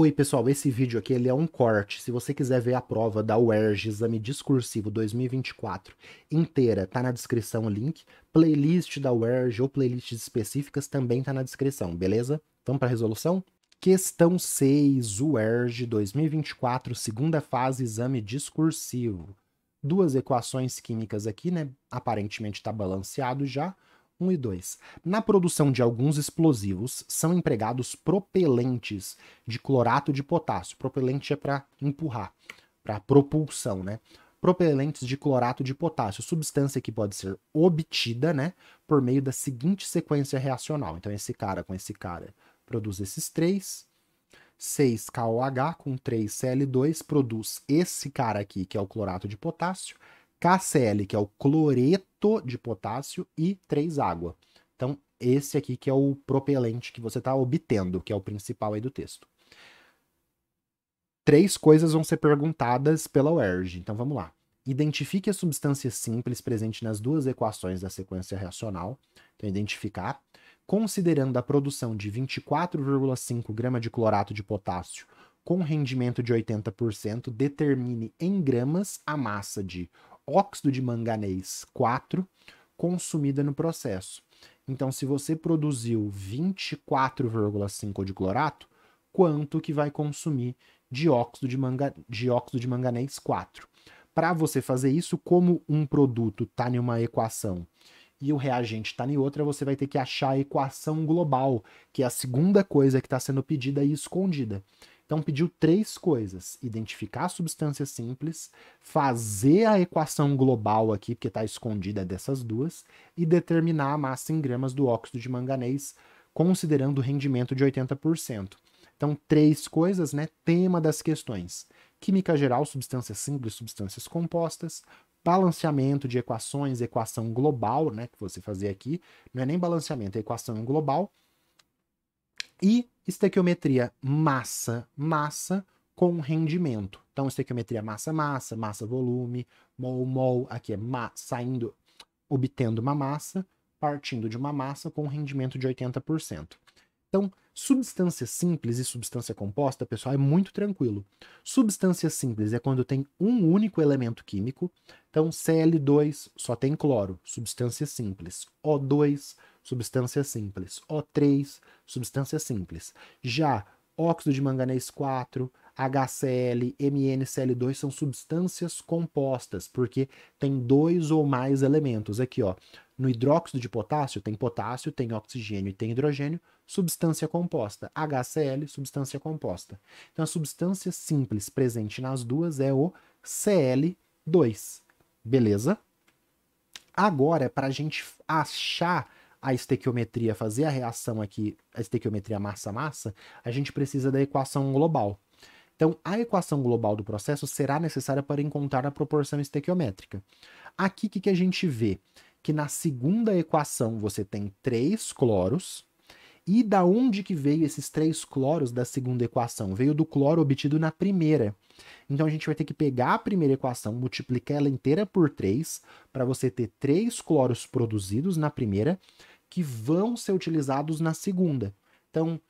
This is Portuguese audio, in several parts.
Oi, pessoal, esse vídeo aqui ele é um corte. Se você quiser ver a prova da UERJ Exame Discursivo 2024 inteira, tá na descrição o link. Playlist da UERJ ou playlists específicas também tá na descrição, beleza? Vamos para a resolução? Questão 6, UERJ 2024, segunda fase, exame discursivo. Duas equações químicas aqui, né? Aparentemente está balanceado já. 1 e 2. Na produção de alguns explosivos, são empregados propelentes de clorato de potássio. Propelente é para empurrar, para propulsão, né? Propelentes de clorato de potássio, substância que pode ser obtida, né, por meio da seguinte sequência reacional. Então, esse cara com esse cara produz esses três. 6KOH com 3Cl2 produz esse cara aqui, que é o clorato de potássio. KCl, que é o cloreto de potássio, e 3 água. Então, esse aqui que é o propelente que você está obtendo, que é o principal aí do texto. Três coisas vão ser perguntadas pela UERJ, então vamos lá. Identifique a substância simples presente nas duas equações da sequência reacional. Então, identificar. Considerando a produção de 24,5 gramas de clorato de potássio com rendimento de 80%, determine em gramas a massa de óxido de manganês 4 consumida no processo. Então, se você produziu 24,5 de clorato, quanto que vai consumir de óxido de manganês 4? Para você fazer isso, como um produto está em uma equação e o reagente está em outra, você vai ter que achar a equação global, que é a segunda coisa que está sendo pedida e escondida. Então, pediu três coisas: identificar a substância simples, fazer a equação global aqui, porque está escondida dessas duas, e determinar a massa em gramas do óxido de manganês, considerando o rendimento de 80%. Então, três coisas, né? Tema das questões: química geral, substâncias simples, substâncias compostas, balanceamento de equações, equação global, né, que você fazia aqui, não é nem balanceamento, é equação global, e estequiometria massa com rendimento. Então, estequiometria massa, volume, mol, aqui é saindo, obtendo uma massa, partindo de uma massa com rendimento de 80%. Então, substância simples e substância composta, pessoal, é muito tranquilo. Substância simples é quando tem um único elemento químico. Então, Cl2 só tem cloro, substância simples. O2, substância simples. O3, substância simples. Já óxido de manganês 4, HCl, MnCl2 são substâncias compostas, porque tem dois ou mais elementos. Aqui, ó, no hidróxido de potássio, tem oxigênio e tem hidrogênio, substância composta. HCl, substância composta. Então, a substância simples presente nas duas é o Cl2. Beleza? Agora, para a gente achar a estequiometria, fazer a reação aqui, a estequiometria massa-massa, a gente precisa da equação global. Então, a equação global do processo será necessária para encontrar a proporção estequiométrica. Aqui, o que a gente vê? Que na segunda equação você tem 3 cloros. E da onde que veio esses 3 cloros da segunda equação? Veio do cloro obtido na primeira. Então a gente vai ter que pegar a primeira equação, multiplicar ela inteira por 3, para você ter 3 cloros produzidos na primeira, que vão ser utilizados na segunda. Então,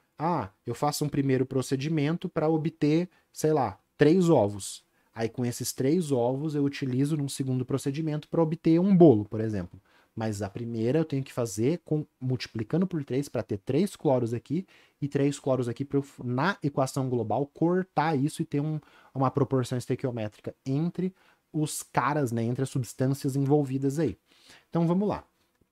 eu faço um primeiro procedimento para obter, sei lá, 3 ovos. Aí com esses 3 ovos eu utilizo num segundo procedimento para obter um bolo, por exemplo. Mas a primeira eu tenho que fazer multiplicando por 3 para ter 3 cloros aqui e 3 cloros aqui para na equação global cortar isso e ter uma proporção estequiométrica entre os caras, né, entre as substâncias envolvidas aí. Então vamos lá.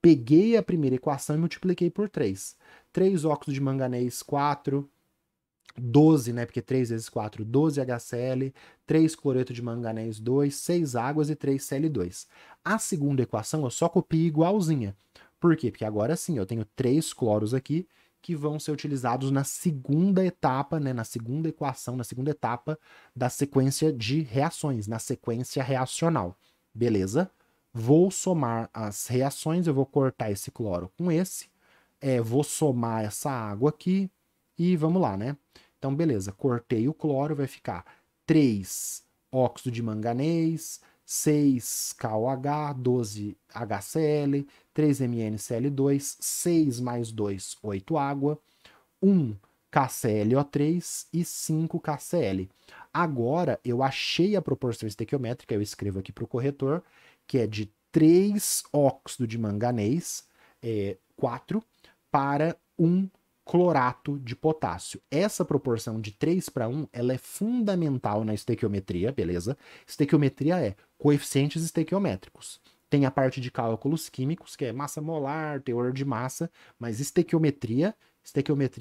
Peguei a primeira equação e multipliquei por 3. 3 óxido de manganês 4, 12, né? Porque 3 vezes 4, 12 HCl, 3 cloreto de manganês 2, 6 águas e 3 Cl2. A segunda equação eu só copio igualzinha. Por quê? Porque agora sim eu tenho 3 cloros aqui que vão ser utilizados na segunda etapa, né? Na segunda equação, na segunda etapa da sequência de reações, na sequência reacional. Beleza? Vou somar as reações, eu vou cortar esse cloro com esse, vou somar essa água aqui e vamos lá, né? Então, beleza, cortei o cloro, vai ficar 3 óxido de manganês, 6 KOH, 12 HCl, 3 MnCl2, 6 mais 2, 8 água, 1 KClO3 e 5 KCl. Agora, eu achei a proporção estequiométrica, eu escrevo aqui para o corretor, que é de 3 óxido de manganês, 4, para 1 clorato de potássio. Essa proporção de 3 para 1, ela é fundamental na estequiometria, beleza? Estequiometria é coeficientes estequiométricos. Tem a parte de cálculos químicos, que é massa molar, teor de massa, mas estequiometria,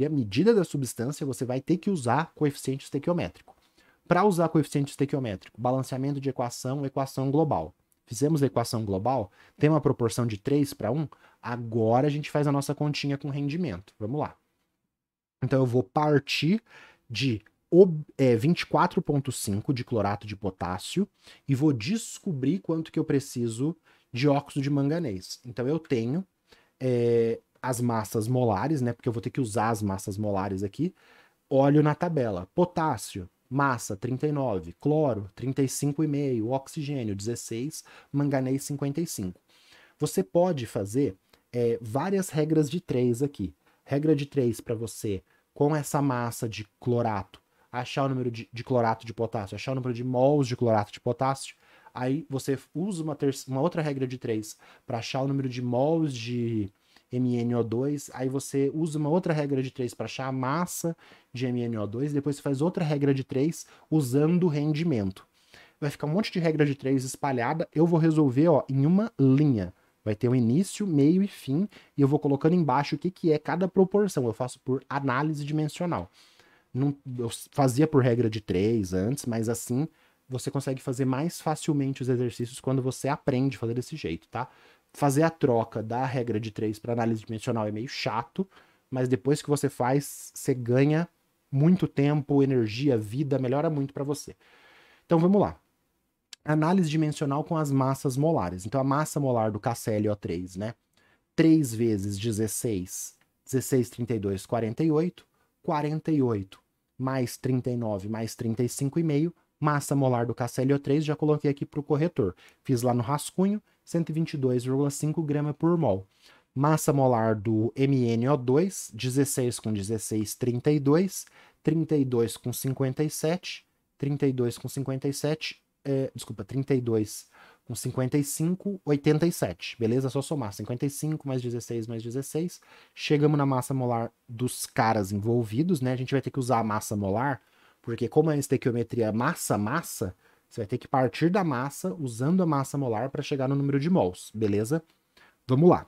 medida da substância, você vai ter que usar coeficiente estequiométrico. Para usar coeficiente estequiométrico, balanceamento de equação, equação global. Fizemos a equação global, tem uma proporção de 3 para 1, agora a gente faz a nossa continha com rendimento. Vamos lá. Então eu vou partir de 24,5 de clorato de potássio e vou descobrir quanto que eu preciso de óxido de manganês. Então eu tenho as massas molares, né? Porque eu vou ter que usar as massas molares aqui. Olho na tabela. Potássio, massa 39, cloro 35,5, oxigênio 16, manganês 55. Você pode fazer várias regras de 3 aqui. Regra de 3 para você, com essa massa de clorato, achar o número de clorato de potássio, achar o número de mols de clorato de potássio. Aí você usa uma outra regra de 3 para achar o número de mols de MnO2. Aí você usa uma outra regra de 3 para achar a massa de MnO2. Depois você faz outra regra de 3 usando o rendimento. Vai ficar um monte de regra de 3 espalhada. Eu vou resolver em uma linha. Vai ter um início, meio e fim, e eu vou colocando embaixo o que é cada proporção. Eu faço por análise dimensional. Não, eu fazia por regra de 3 antes, mas assim você consegue fazer mais facilmente os exercícios quando você aprende a fazer desse jeito, tá? Fazer a troca da regra de 3 para análise dimensional é meio chato, mas depois que você faz, você ganha muito tempo, energia, vida, melhora muito para você. Então vamos lá. Análise dimensional com as massas molares. Então, a massa molar do KClO3, né? 3 vezes 16, 16, 32, 48. 48 mais 39 mais 35,5. Massa molar do KClO3, já coloquei aqui para o corretor. Fiz lá no rascunho, 122,5 gramas por mol. Massa molar do MnO2, 16 com 16, 32. 32 com 57. 32 com 57. Desculpa, 32 com 55, 87. Beleza? Só somar. 55 mais 16 mais 16. Chegamos na massa molar dos caras envolvidos, né? A gente vai ter que usar a massa molar, porque como é a estequiometria massa-massa, você vai ter que partir da massa usando a massa molar para chegar no número de mols. Beleza? Vamos lá.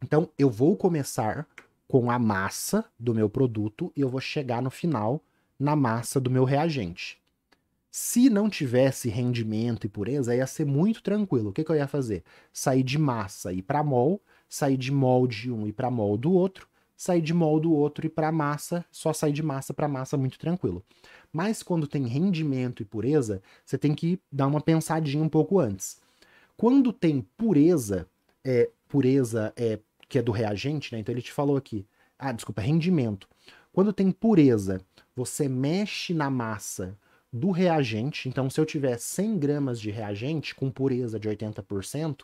Então, eu vou começar com a massa do meu produto e eu vou chegar no final na massa do meu reagente. Se não tivesse rendimento e pureza, ia ser muito tranquilo. O que eu ia fazer? Sair de massa e ir para mol, sair de mol de um e para mol do outro, sair de mol do outro e para massa, só sair de massa para massa muito tranquilo. Mas quando tem rendimento e pureza, você tem que dar uma pensadinha um pouco antes. Quando tem pureza que é do reagente, né? Então ele te falou aqui. Desculpa, rendimento. Quando tem pureza, você mexe na massa do reagente. Então, se eu tiver 100 gramas de reagente com pureza de 80%,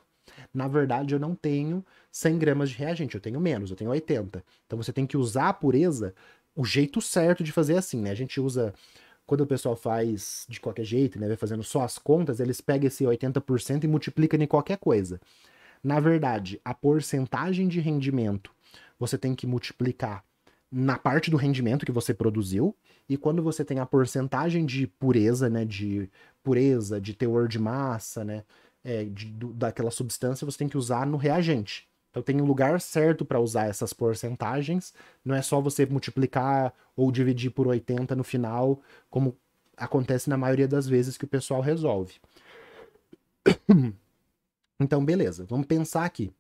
na verdade eu não tenho 100 gramas de reagente, eu tenho menos, eu tenho 80. Então você tem que usar a pureza, o jeito certo de fazer assim, né? A gente usa, quando o pessoal faz de qualquer jeito, né? Vai fazendo só as contas, eles pegam esse 80% e multiplicam em qualquer coisa. Na verdade, a porcentagem de rendimento você tem que multiplicar na parte do rendimento que você produziu, e quando você tem a porcentagem de pureza, né, de teor de massa, né, daquela substância, você tem que usar no reagente. Então tem um lugar certo para usar essas porcentagens, não é só você multiplicar ou dividir por 80 no final, como acontece na maioria das vezes que o pessoal resolve. Então, beleza, vamos pensar aqui.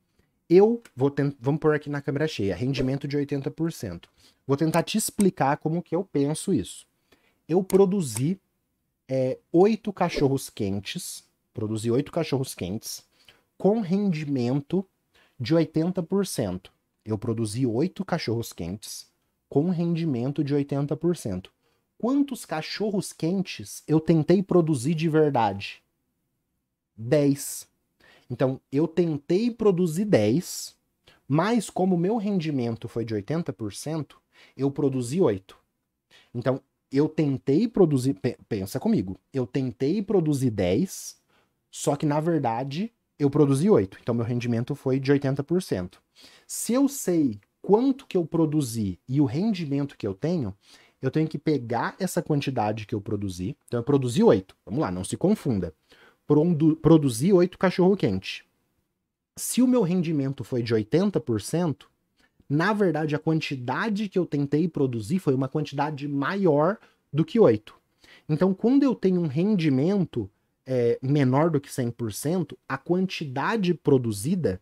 Vamos pôr aqui na câmera cheia, rendimento de 80%. Vou tentar te explicar como que eu penso isso. Eu produzi 8 cachorros quentes, com rendimento de 80%. Eu produzi 8 cachorros quentes com rendimento de 80%. Quantos cachorros quentes eu tentei produzir de verdade? 10. Então, eu tentei produzir 10, mas como o meu rendimento foi de 80%, Eu produzi 8. Então, eu tentei produzir... Pensa comigo. Eu tentei produzir 10, só que, na verdade, eu produzi 8. Então, meu rendimento foi de 80%. Se eu sei quanto que eu produzi e o rendimento que eu tenho que pegar essa quantidade que eu produzi. Então, eu produzi 8. Vamos lá, não se confunda. Produzi 8 cachorro-quente. Se o meu rendimento foi de 80%, na verdade, a quantidade que eu tentei produzir foi uma quantidade maior do que 8. Então, quando eu tenho um rendimento menor do que 100%, a quantidade produzida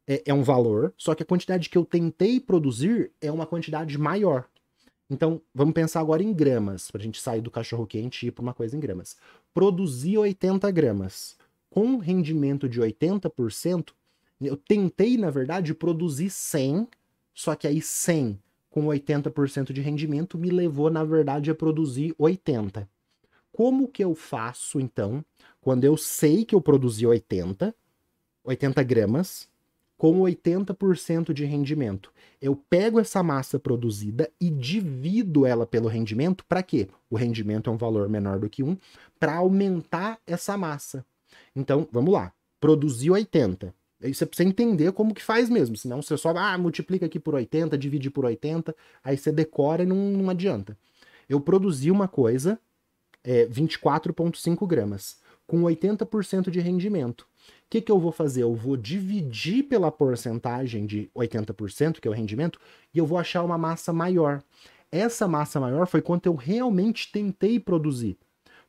é um valor, só que a quantidade que eu tentei produzir é uma quantidade maior. Então, vamos pensar agora em gramas, para a gente sair do cachorro-quente e ir para uma coisa em gramas. Produzir 80 gramas. Com rendimento de 80%, eu tentei, na verdade, produzir 100, só que aí 100 com 80% de rendimento me levou, na verdade, a produzir 80. Como que eu faço, então, quando eu sei que eu produzi 80 gramas, com 80% de rendimento? Eu pego essa massa produzida e divido ela pelo rendimento. Para quê? O rendimento é um valor menor do que 1, para aumentar essa massa. Então, vamos lá. Produzi 80. Aí você precisa entender como que faz mesmo, senão você só multiplica aqui por 80, divide por 80, aí você decora e não adianta. Eu produzi uma coisa, 24,5 gramas, com 80% de rendimento. O que eu vou fazer? Eu vou dividir pela porcentagem de 80%, que é o rendimento, e eu vou achar uma massa maior. Essa massa maior foi quanto eu realmente tentei produzir.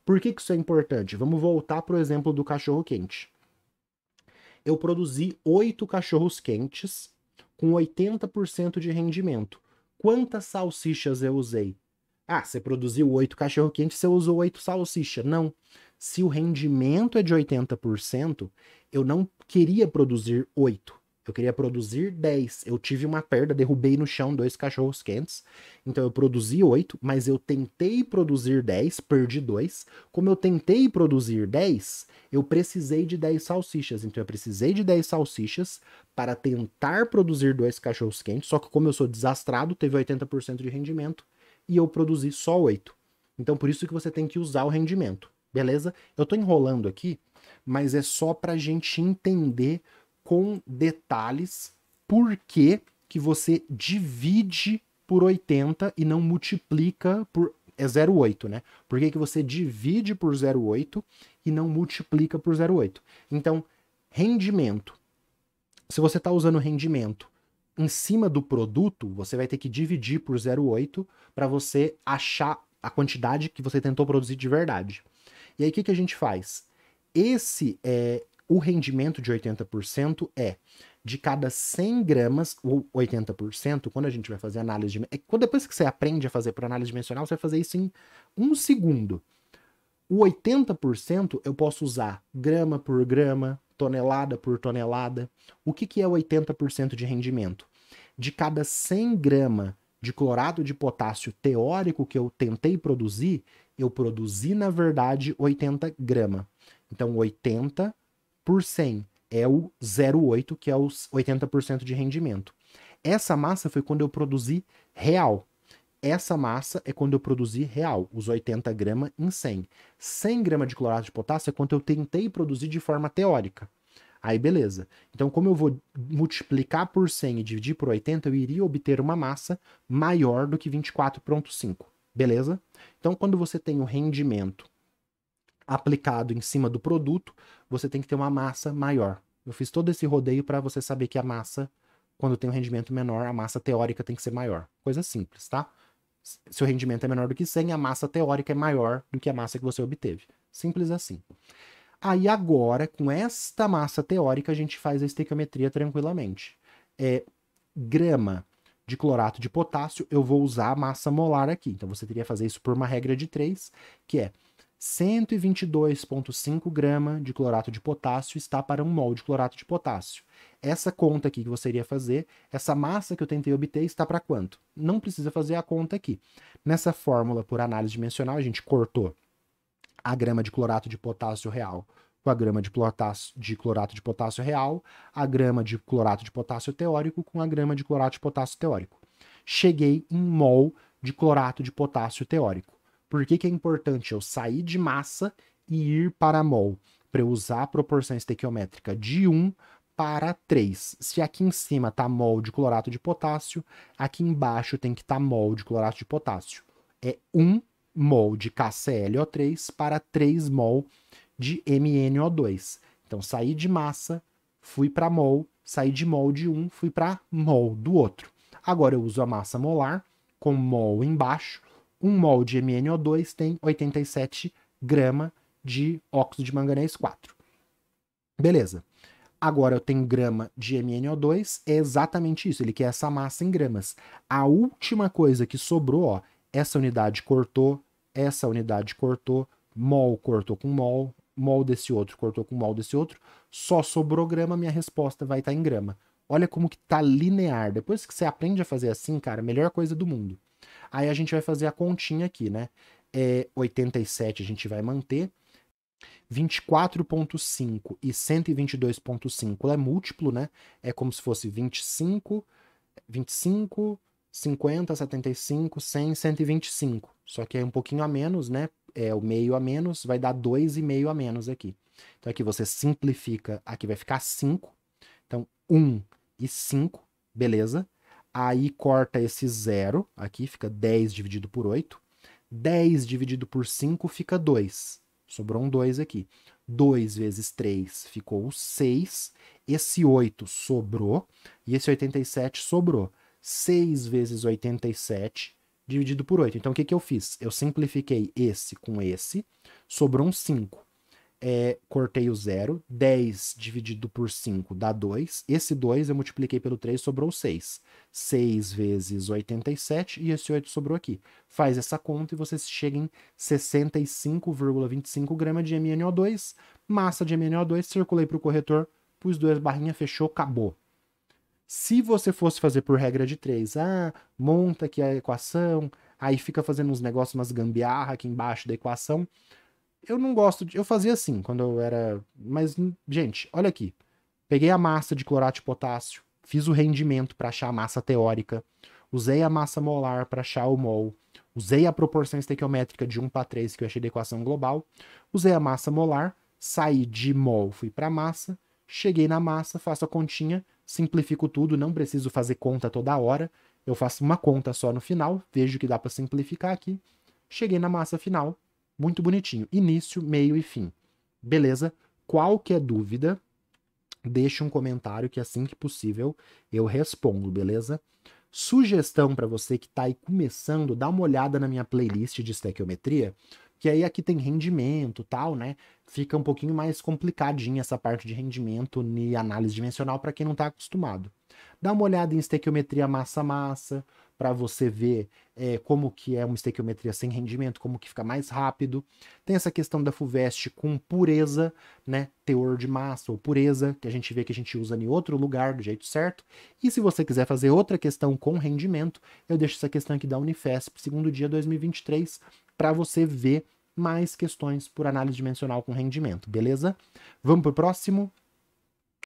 Por que isso é importante? Vamos voltar para o exemplo do cachorro-quente. Eu produzi 8 cachorros quentes com 80% de rendimento. Quantas salsichas eu usei? Você produziu 8 cachorro-quentes, você usou 8 salsichas. Não. Se o rendimento é de 80%, eu não queria produzir 8. Eu queria produzir 10. Eu tive uma perda, derrubei no chão 2 cachorros quentes. Então eu produzi 8, mas eu tentei produzir 10, perdi 2. Como eu tentei produzir 10, eu precisei de 10 salsichas. Então eu precisei de 10 salsichas para tentar produzir 2 cachorros quentes. Só que como eu sou desastrado, teve 80% de rendimento e eu produzi só 8. Então por isso que você tem que usar o rendimento. Beleza? Eu tô enrolando aqui, mas é só pra gente entender com detalhes por que você divide por 80 e não multiplica por 0,8, né? Por que você divide por 0,8 e não multiplica por 0,8? Então, rendimento. Se você está usando rendimento em cima do produto, você vai ter que dividir por 0,8 para você achar a quantidade que você tentou produzir de verdade. E aí, o que a gente faz? O rendimento de 80% é de cada 100 gramas, ou 80%, quando a gente vai fazer análise depois que você aprende a fazer por análise dimensional, você vai fazer isso em 1 segundo. O 80% eu posso usar grama por grama, tonelada por tonelada. O que é 80% de rendimento? De cada 100 gramas de clorato de potássio teórico que eu tentei produzir, eu produzi, na verdade, 80 gramas. Então, 80 por 100 é o 0,8, que é os 80% de rendimento. Essa massa foi quando eu produzi real. Essa massa é quando eu produzi real, os 80 gramas em 100. 100 gramas de clorato de potássio é quando eu tentei produzir de forma teórica. Aí, beleza. Então, como eu vou multiplicar por 100 e dividir por 80, eu iria obter uma massa maior do que 24,5. Beleza? Então, quando você tem o rendimento aplicado em cima do produto, você tem que ter uma massa maior. Eu fiz todo esse rodeio para você saber que a massa, quando tem um rendimento menor, a massa teórica tem que ser maior. Coisa simples, tá? Se o rendimento é menor do que 100, a massa teórica é maior do que a massa que você obteve. Simples assim. Aí agora, com esta massa teórica, a gente faz a estequiometria tranquilamente. Grama de clorato de potássio, eu vou usar a massa molar aqui. Então você teria que fazer isso por uma regra de 3, que é 122,5 gramas de clorato de potássio está para 1 mol de clorato de potássio. Essa conta aqui que você iria fazer, essa massa que eu tentei obter está para quanto? Não precisa fazer a conta aqui. Nessa fórmula por análise dimensional, a gente cortou a grama de clorato de potássio real com a grama de clorato de potássio real, a grama de clorato de potássio teórico com a grama de clorato de potássio teórico. cheguei em mol de clorato de potássio teórico. Por que é importante eu sair de massa e ir para mol? Para eu usar a proporção estequiométrica de 1 para 3. Se aqui em cima está mol de clorato de potássio, aqui embaixo tem que estar mol de clorato de potássio. É 1 mol de KClO3 para 3 mol de MnO2. Então, saí de massa, fui para mol, saí de mol de um, fui para mol do outro. Agora eu uso a massa molar, com mol embaixo. 1 mol de MnO2 tem 87 gramas de óxido de manganês 4. Beleza. Agora eu tenho grama de MnO2, é exatamente isso, ele quer essa massa em gramas. A última coisa que sobrou, ó, essa unidade cortou, mol cortou com mol, mol desse outro cortou com mol desse outro, só sobrou grama, minha resposta vai estar em grama. Olha como que tá linear. Depois que você aprende a fazer assim, cara, melhor coisa do mundo. Aí a gente vai fazer a continha aqui, né? 87 a gente vai manter. 24,5 e 122,5 é múltiplo, né? É como se fosse 25, 50, 75, 100, 125. Só que é um pouquinho a menos, né? É o meio a menos, vai dar 2,5 a menos aqui. Então aqui você simplifica, aqui vai ficar 5. Então 1 e 5, beleza? Aí corta esse 0, aqui fica 10 dividido por 8. 10 dividido por 5 fica 2. Sobrou um 2 aqui. 2 vezes 3 ficou 6. Esse 8 sobrou. E esse 87 sobrou. 6 vezes 87 dividido por 8. Então, o que eu fiz? Eu simplifiquei esse com esse. Sobrou um 5. Cortei o 0. 10 dividido por 5 dá 2. Esse 2 eu multipliquei pelo 3, sobrou 6. 6 vezes 87 e esse 8 sobrou aqui. Faz essa conta e você chega em 65,25 gramas de MnO2. Massa de MnO2, circulei para o corretor, pus 2 barrinhas, fechou, acabou. Se você fosse fazer por regra de 3, monta aqui a equação, aí fica fazendo uns negócios, umas gambiarra aqui embaixo da equação. Eu não gosto de... Eu fazia assim quando eu era... Mas, gente, olha aqui. Peguei a massa de clorato de potássio, fiz o rendimento para achar a massa teórica, usei a massa molar para achar o mol, usei a proporção estequiométrica de 1 para 3 que eu achei da equação global, usei a massa molar, saí de mol, fui para massa, cheguei na massa, faço a continha, simplifico tudo, não preciso fazer conta toda hora, eu faço uma conta só no final, vejo que dá para simplificar aqui, cheguei na massa final, muito bonitinho, início, meio e fim. Beleza? Qualquer dúvida, deixe um comentário que assim que possível eu respondo, beleza? Sugestão para você que está aí começando, dá uma olhada na minha playlist de estequiometria, que aí aqui tem rendimento, tal, né? Fica um pouquinho mais complicadinha essa parte de rendimento e análise dimensional para quem não está acostumado. Dá uma olhada em estequiometria massa-massa, para você ver como que é uma estequiometria sem rendimento, como que fica mais rápido. Tem essa questão da FUVEST com pureza, né, teor de massa ou pureza, que a gente vê que a gente usa em outro lugar do jeito certo. E se você quiser fazer outra questão com rendimento, eu deixo essa questão aqui da Unifesp, segundo dia 2023, para você ver mais questões por análise dimensional com rendimento, beleza? Vamos pro próximo?